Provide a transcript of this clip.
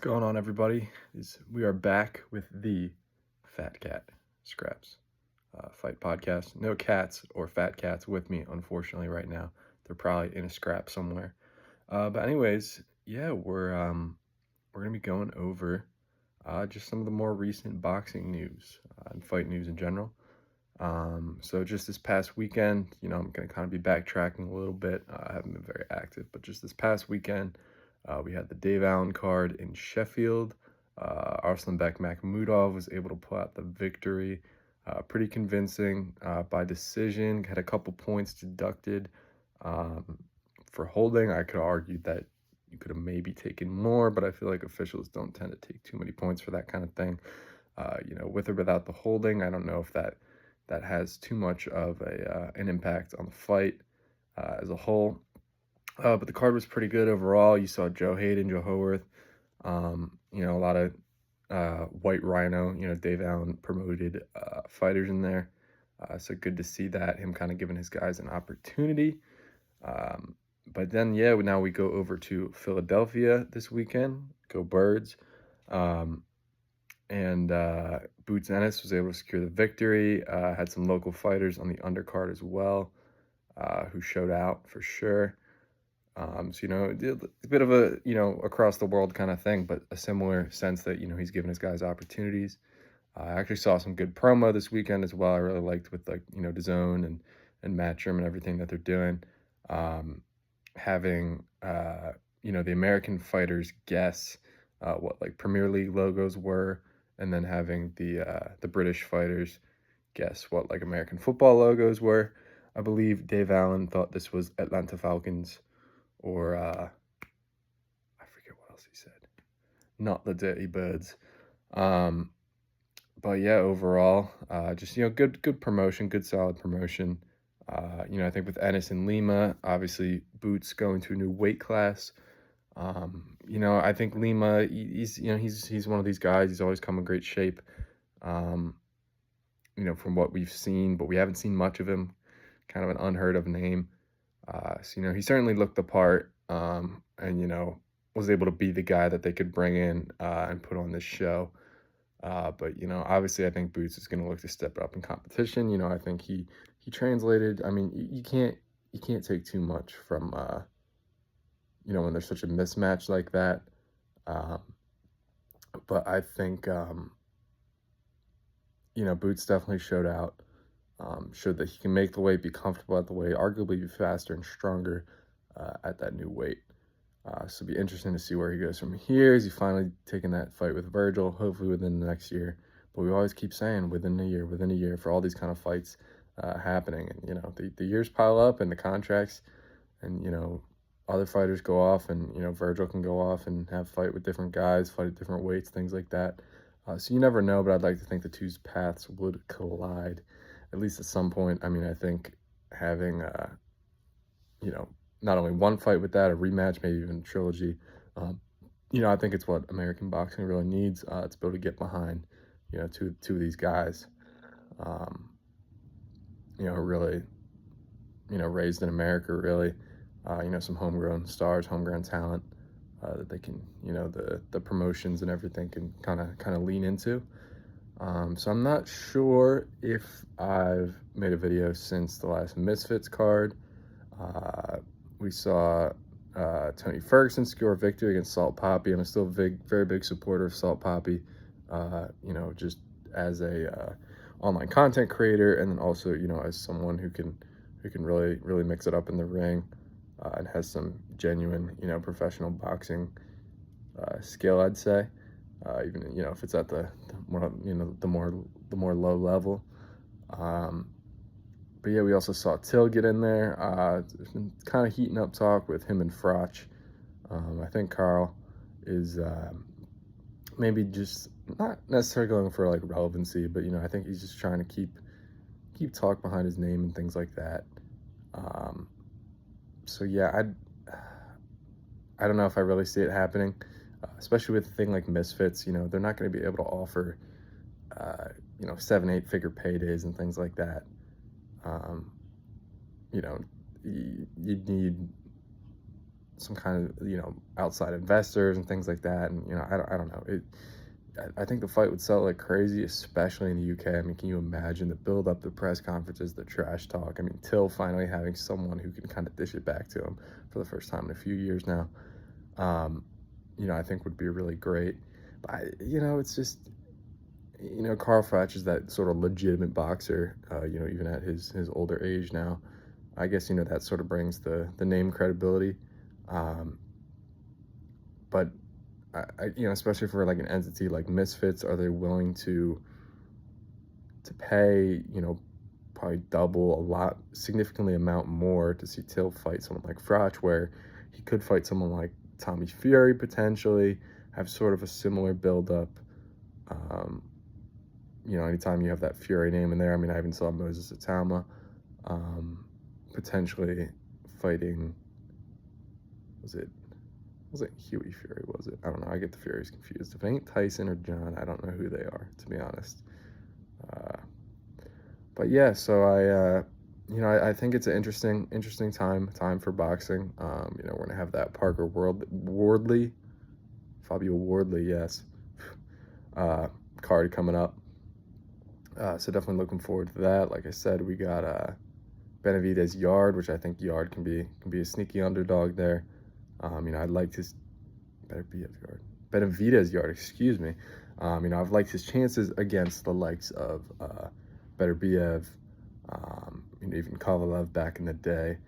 What's going on, everybody? We are back with the Fat Cat Scraps Fight Podcast. No cats or fat cats with me, unfortunately, right now. They're probably in a scrap somewhere. But anyways, yeah, we're gonna be going over just some of the more recent boxing news and fight news in general. So just this past weekend, I'm gonna kind of be backtracking a little bit. I haven't been very active, but just this past weekend. We had the Dave Allen card in Sheffield. Arslanbek Makhmudov was able to pull out the victory. Pretty convincing by decision. Had a couple points deducted um, for holding. I could argue that you could have maybe taken more, but I feel like officials don't tend to take too many points for that kind of thing. With or without the holding, I don't know if that has too much of an impact on the fight as a whole. But the card was pretty good overall. You saw Joe Hayden, Joe Haworth, a lot of White Rhino, Dave Allen promoted fighters in there. So good to see that, him kind of giving his guys an opportunity. But then, yeah, now we go over to Philadelphia this weekend. Go Birds. And Boots Ennis was able to secure the victory. Had some local fighters on the undercard as well who showed out for sure. It's a bit of a, across the world kind of thing, but a similar sense that, he's giving his guys opportunities. I actually saw some good promo this weekend as well. I really liked with DAZN and Matchroom and everything that they're doing. Having, the American fighters guess what like Premier League logos were, and then having the British fighters guess what like American football logos were. I believe Dave Allen thought this was Atlanta Falcons or I forget what else he said. Not the Dirty Birds. But yeah, overall, just good promotion, good solid promotion. I think with Ennis and Lima, obviously Boots going to a new weight class. I think Lima, he's one of these guys. He's always come in great shape. From what we've seen, but we haven't seen much of him. Kind of an unheard of name. So he certainly looked the part, and was able to be the guy that they could bring in and put on this show. But obviously, I think Boots is going to look to step up in competition. I think he translated. I mean, you can't take too much from when there's such a mismatch like that. But I think Boots definitely showed out. Showed that he can make the weight, be comfortable at the weight, arguably be faster and stronger at that new weight. So it'll be interesting to see where he goes from here. Is he finally taking that fight with Virgil? Hopefully within the next year. But we always keep saying within a year for all these kind of fights happening. And, the years pile up and the contracts and, other fighters go off and, Virgil can go off and have fight with different guys, fight at different weights, things like that. So you never know, but I'd like to think the two's paths would collide at least at some point. I mean, I think having, not only one fight with that, a rematch, maybe even a trilogy, I think it's what American boxing really needs to be able to get behind, two of these guys, really, raised in America, really, some homegrown stars, homegrown talent that they can, the promotions and everything can kind of lean into. So I'm not sure if I've made a video since the last Misfits card. We saw Tony Ferguson score a victory against Salt Poppy. I'm still a very big supporter of Salt Poppy, just as a online content creator, and then also, as someone who can really mix it up in the ring and has some genuine, professional boxing skill, I'd say. Even if it's at the more low level. But yeah, we also saw Till get in there. There's been kind of heating up talk with him and Froch. I think Carl is maybe just not necessarily going for like relevancy, but I think he's just trying to keep talk behind his name and things like that. So yeah, I don't know if I really see it happening. Especially with a thing like Misfits, they're not going to be able to offer, 7-8 figure paydays and things like that. You need some kind of, outside investors and things like that. And, I don't know. I think the fight would sell like crazy, especially in the UK. I mean, can you imagine the build up, the press conferences, the trash talk? I mean, Till finally having someone who can kind of dish it back to him for the first time in a few years now, um, I think would be really great. But, it's just, Carl Froch is that sort of legitimate boxer, even at his older age now. I guess, that sort of brings the name credibility. Um, but especially for like an entity like Misfits, are they willing to pay, probably double, a lot, significantly amount more to see Till fight someone like Froch, where he could fight someone like Tommy Fury potentially, have sort of a similar build-up. Anytime you have that Fury name in there, I mean, I even saw Moses Atama potentially fighting, was it Huey Fury, was it? I don't know, I get the Furies confused. If it ain't Tyson or John, I don't know who they are, to be honest. But yeah, so I think it's an interesting time for boxing. We're gonna have that Parker Fabio Wardley, yes, card coming up. So definitely looking forward to that. Like I said, we got Benavidez Yard, which I think Yard can be a sneaky underdog there. I'd like to Benavidez Yard, excuse me. I've liked his chances against the likes of Beterbiev, even Kovalev back in the day.